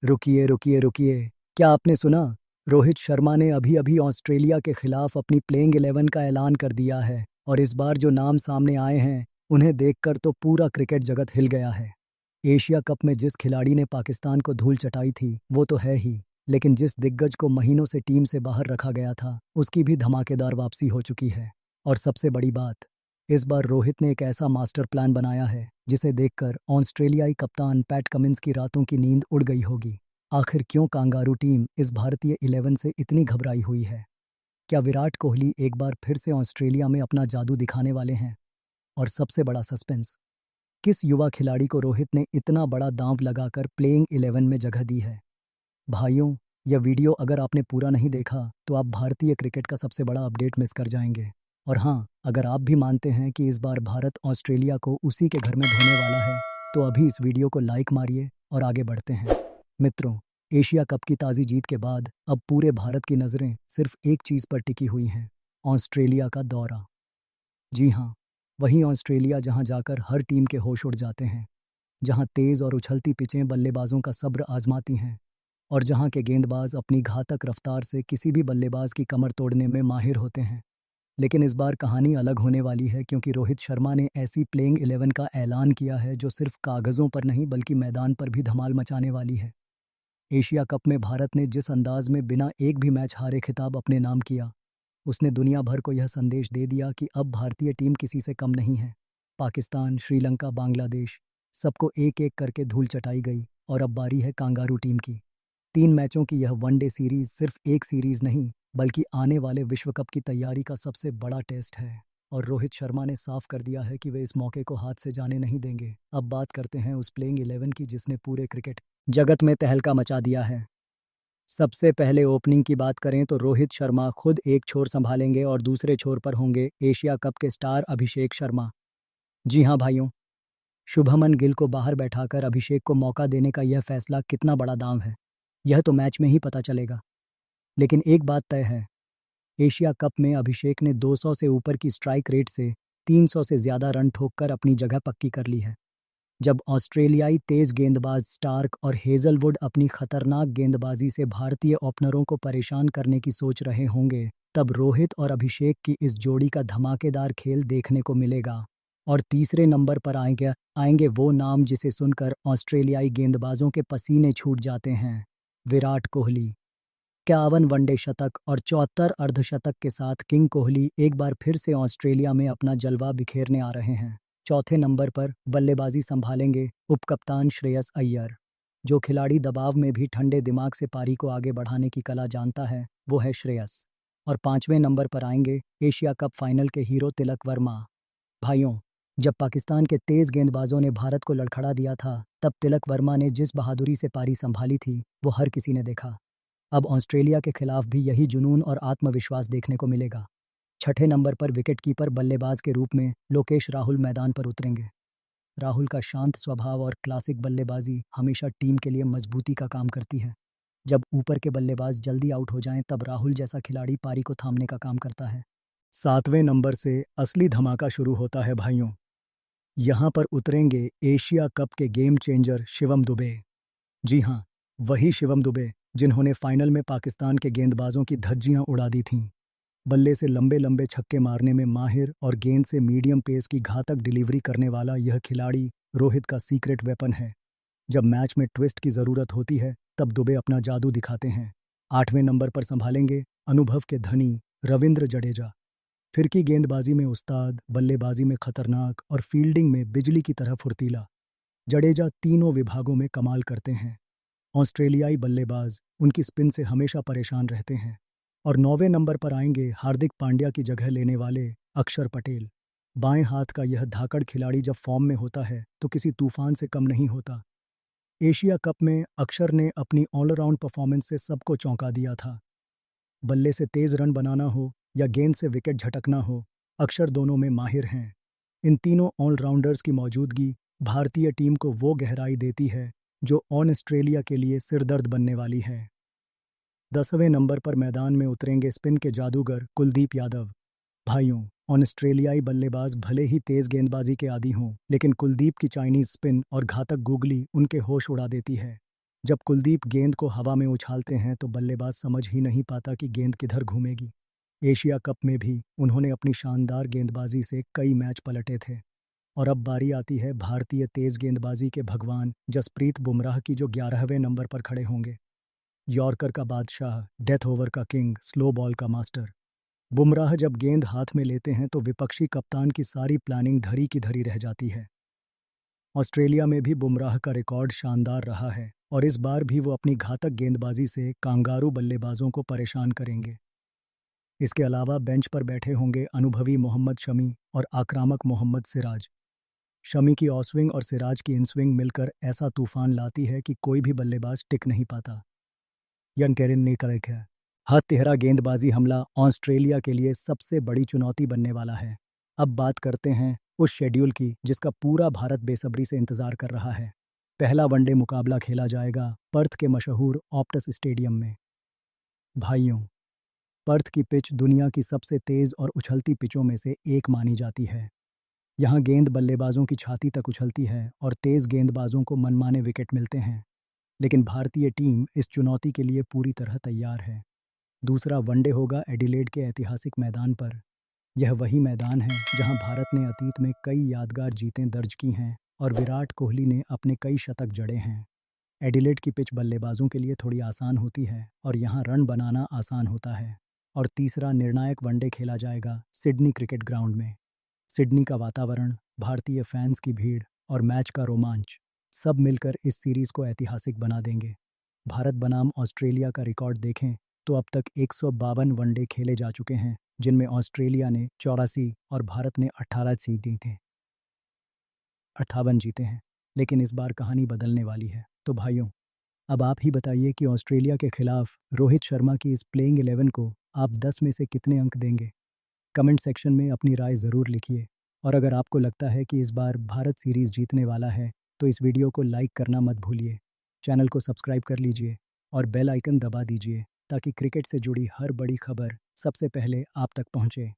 रुकिए रुकिए रुकिए। क्या आपने सुना? रोहित शर्मा ने अभी अभी ऑस्ट्रेलिया के खिलाफ अपनी प्लेइंग 11 का ऐलान कर दिया है और इस बार जो नाम सामने आए हैं उन्हें देखकर तो पूरा क्रिकेट जगत हिल गया है। एशिया कप में जिस खिलाड़ी ने पाकिस्तान को धूल चटाई थी वो तो है ही, लेकिन जिस दिग्गज को महीनों से टीम से बाहर रखा गया था उसकी भी धमाकेदार वापसी हो चुकी है। और सबसे बड़ी बात, इस बार रोहित ने एक ऐसा मास्टर प्लान बनाया है जिसे देखकर ऑस्ट्रेलियाई कप्तान पैट कमिंस की रातों की नींद उड़ गई होगी। आखिर क्यों कांगारू टीम इस भारतीय 11 से इतनी घबराई हुई है? क्या विराट कोहली एक बार फिर से ऑस्ट्रेलिया में अपना जादू दिखाने वाले हैं? और सबसे बड़ा सस्पेंस, किस युवा खिलाड़ी को रोहित ने इतना बड़ा दांव लगाकर प्लेइंग 11 में जगह दी है? भाइयों, यह वीडियो अगर आपने पूरा नहीं देखा तो आप भारतीय क्रिकेट का सबसे बड़ा अपडेट मिस कर जाएंगे। और हाँ, अगर आप भी मानते हैं कि इस बार भारत ऑस्ट्रेलिया को उसी के घर में धोने वाला है तो अभी इस वीडियो को लाइक मारिए और आगे बढ़ते हैं। मित्रों, एशिया कप की ताज़ी जीत के बाद अब पूरे भारत की नज़रें सिर्फ एक चीज़ पर टिकी हुई हैं, ऑस्ट्रेलिया का दौरा। जी हाँ, वही ऑस्ट्रेलिया जहाँ जाकर हर टीम के होश उड़ जाते हैं, जहाँ तेज़ और उछलती पिचें बल्लेबाजों का सब्र आजमाती हैं और जहाँ के गेंदबाज अपनी घातक रफ्तार से किसी भी बल्लेबाज की कमर तोड़ने में माहिर होते हैं। लेकिन इस बार कहानी अलग होने वाली है क्योंकि रोहित शर्मा ने ऐसी प्लेइंग 11 का ऐलान किया है जो सिर्फ कागज़ों पर नहीं बल्कि मैदान पर भी धमाल मचाने वाली है। एशिया कप में भारत ने जिस अंदाज में बिना एक भी मैच हारे खिताब अपने नाम किया, उसने दुनिया भर को यह संदेश दे दिया कि अब भारतीय टीम किसी से कम नहीं है। पाकिस्तान, श्रीलंका, बांग्लादेश, सबको एक एक करके धूल चटाई गई और अब बारी है कांगारू टीम की। 3 मैचों की यह वनडे सीरीज सिर्फ एक सीरीज नहीं बल्कि आने वाले विश्व कप की तैयारी का सबसे बड़ा टेस्ट है। और रोहित शर्मा ने साफ कर दिया है कि वे इस मौके को हाथ से जाने नहीं देंगे। अब बात करते हैं उस प्लेइंग 11 की जिसने पूरे क्रिकेट जगत में तहलका मचा दिया है। सबसे पहले ओपनिंग की बात करें तो रोहित शर्मा खुद एक छोर संभालेंगे और दूसरे छोर पर होंगे एशिया कप के स्टार अभिषेक शर्मा। जी हाँ भाइयों, शुभमन गिल को बाहर बैठाकर अभिषेक को मौका देने का यह फैसला कितना बड़ा दांव है, यह तो मैच में ही पता चलेगा। लेकिन एक बात तय है, एशिया कप में अभिषेक ने 200 से ऊपर की स्ट्राइक रेट से 300 से ज़्यादा रन ठोककर अपनी जगह पक्की कर ली है। जब ऑस्ट्रेलियाई तेज गेंदबाज स्टार्क और हेजलवुड अपनी खतरनाक गेंदबाजी से भारतीय ओपनरों को परेशान करने की सोच रहे होंगे, तब रोहित और अभिषेक की इस जोड़ी का धमाकेदार खेल देखने को मिलेगा। और तीसरे नंबर पर आएंगे वो नाम जिसे सुनकर ऑस्ट्रेलियाई गेंदबाजों के पसीने छूट जाते हैं, विराट कोहली। 51 वनडे शतक और 74 अर्धशतक के साथ किंग कोहली एक बार फिर से ऑस्ट्रेलिया में अपना जलवा बिखेरने आ रहे हैं। चौथे नंबर पर बल्लेबाजी संभालेंगे उपकप्तान श्रेयस अय्यर। जो खिलाड़ी दबाव में भी ठंडे दिमाग से पारी को आगे बढ़ाने की कला जानता है, वो है श्रेयस। और पांचवें नंबर पर आएंगे एशिया कप फाइनल के हीरो तिलक वर्मा। भाइयों, जब पाकिस्तान के तेज गेंदबाजों ने भारत को लड़खड़ा दिया था तब तिलक वर्मा ने जिस बहादुरी से पारी संभाली थी वो हर किसी ने देखा। अब ऑस्ट्रेलिया के खिलाफ भी यही जुनून और आत्मविश्वास देखने को मिलेगा। छठे नंबर पर विकेटकीपर बल्लेबाज के रूप में लोकेश राहुल मैदान पर उतरेंगे। राहुल का शांत स्वभाव और क्लासिक बल्लेबाजी हमेशा टीम के लिए मजबूती का काम करती है। जब ऊपर के बल्लेबाज जल्दी आउट हो जाएं तब राहुल जैसा खिलाड़ी पारी को थामने का काम करता है। सातवें नंबर से असली धमाका शुरू होता है भाइयों। यहाँ पर उतरेंगे एशिया कप के गेम चेंजर शिवम दुबे। जी हाँ, वही शिवम दुबे जिन्होंने फाइनल में पाकिस्तान के गेंदबाजों की धज्जियां उड़ा दी थीं। बल्ले से लंबे लंबे छक्के मारने में माहिर और गेंद से मीडियम पेस की घातक डिलीवरी करने वाला यह खिलाड़ी रोहित का सीक्रेट वेपन है। जब मैच में ट्विस्ट की ज़रूरत होती है तब दुबे अपना जादू दिखाते हैं। आठवें नंबर पर संभालेंगे अनुभव के धनी रविंद्र जडेजा। फिरकी गेंदबाजी में उस्ताद, बल्लेबाजी में खतरनाक और फील्डिंग में बिजली की तरह फुर्तीला। जडेजा तीनों विभागों में कमाल करते हैं। ऑस्ट्रेलियाई बल्लेबाज उनकी स्पिन से हमेशा परेशान रहते हैं। और 9वें नंबर पर आएंगे हार्दिक पांड्या की जगह लेने वाले अक्षर पटेल। बाएं हाथ का यह धाकड़ खिलाड़ी जब फॉर्म में होता है तो किसी तूफान से कम नहीं होता। एशिया कप में अक्षर ने अपनी ऑलराउंड परफॉर्मेंस से सबको चौंका दिया था। बल्ले से तेज रन बनाना हो या गेंद से विकेट झटकना हो, अक्षर दोनों में माहिर हैं। इन तीनों ऑलराउंडर्स की मौजूदगी भारतीय टीम को वो गहराई देती है जो ऑस्ट्रेलिया के लिए सिरदर्द बनने वाली है। 10वें नंबर पर मैदान में उतरेंगे स्पिन के जादूगर कुलदीप यादव। भाइयों, ऑस्ट्रेलियाई बल्लेबाज भले ही तेज गेंदबाजी के आदी हों, लेकिन कुलदीप की चाइनीज स्पिन और घातक गूगली उनके होश उड़ा देती है। जब कुलदीप गेंद को हवा में उछालते हैं तो बल्लेबाज समझ ही नहीं पाता कि गेंद किधर घूमेगी। एशिया कप में भी उन्होंने अपनी शानदार गेंदबाजी से कई मैच पलटे थे। और अब बारी आती है भारतीय तेज गेंदबाजी के भगवान जसप्रीत बुमराह की, जो 11वें नंबर पर खड़े होंगे। यॉर्कर का बादशाह, डेथ ओवर का किंग, स्लो बॉल का मास्टर। बुमराह जब गेंद हाथ में लेते हैं तो विपक्षी कप्तान की सारी प्लानिंग धरी की धरी रह जाती है। ऑस्ट्रेलिया में भी बुमराह का रिकॉर्ड शानदार रहा है और इस बार भी वो अपनी घातक गेंदबाजी से कांगारू बल्लेबाजों को परेशान करेंगे। इसके अलावा बेंच पर बैठे होंगे अनुभवी मोहम्मद शमी और आक्रामक मोहम्मद सिराज। शमी की ऑफ-स्विंग और सिराज की इन-स्विंग मिलकर ऐसा तूफान लाती है कि कोई भी बल्लेबाज टिक नहीं पाता। यंकेरिन ने तरह है हद तिहरा गेंदबाजी हमला ऑस्ट्रेलिया के लिए सबसे बड़ी चुनौती बनने वाला है। अब बात करते हैं उस शेड्यूल की जिसका पूरा भारत बेसब्री से इंतजार कर रहा है। पहला वनडे मुकाबला खेला जाएगा पर्थ के मशहूर ऑप्टस स्टेडियम में। भाइयों, पर्थ की पिच दुनिया की सबसे तेज और उछलती पिचों में से एक मानी जाती है। यहाँ गेंद बल्लेबाजों की छाती तक उछलती है और तेज गेंदबाजों को मनमाने विकेट मिलते हैं। लेकिन भारतीय टीम इस चुनौती के लिए पूरी तरह तैयार है। दूसरा वनडे होगा एडिलेड के ऐतिहासिक मैदान पर। यह वही मैदान है जहां भारत ने अतीत में कई यादगार जीतें दर्ज की हैं और विराट कोहली ने अपने कई शतक जड़े हैं। एडिलेड की पिच बल्लेबाजों के लिए थोड़ी आसान होती है और यहाँ रन बनाना आसान होता है। और तीसरा निर्णायक वनडे खेला जाएगा सिडनी क्रिकेट ग्राउंड में। सिडनी का वातावरण, भारतीय फैंस की भीड़ और मैच का रोमांच सब मिलकर इस सीरीज़ को ऐतिहासिक बना देंगे। भारत बनाम ऑस्ट्रेलिया का रिकॉर्ड देखें तो अब तक 152 वनडे खेले जा चुके हैं, जिनमें ऑस्ट्रेलिया ने 84 और भारत ने 18 जीते थे 58 जीते हैं। लेकिन इस बार कहानी बदलने वाली है। तो भाइयों, अब आप ही बताइए कि ऑस्ट्रेलिया के खिलाफ रोहित शर्मा की इस प्लेइंग 11 को आप 10 में से कितने अंक देंगे? कमेंट सेक्शन में अपनी राय ज़रूर लिखिए। और अगर आपको लगता है कि इस बार भारत सीरीज़ जीतने वाला है तो इस वीडियो को लाइक करना मत भूलिए। चैनल को सब्सक्राइब कर लीजिए और बेल आइकन दबा दीजिए ताकि क्रिकेट से जुड़ी हर बड़ी खबर सबसे पहले आप तक पहुंचे।